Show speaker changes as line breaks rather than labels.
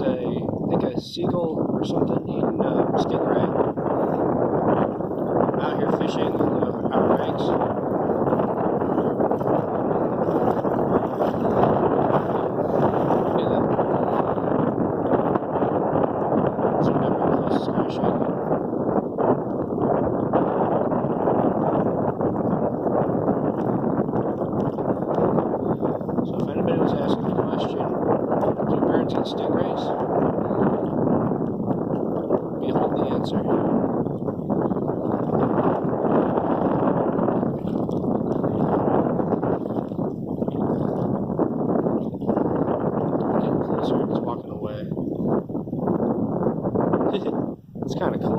was I think a seagull or something eating stingray out here fishing in the Outer Banks. Yeah, that's what my closest kind of shot. So if anybody was asking the question, do birds eat stingrays? Behold the answer. Getting closer, it's walking away. It's kind of cool.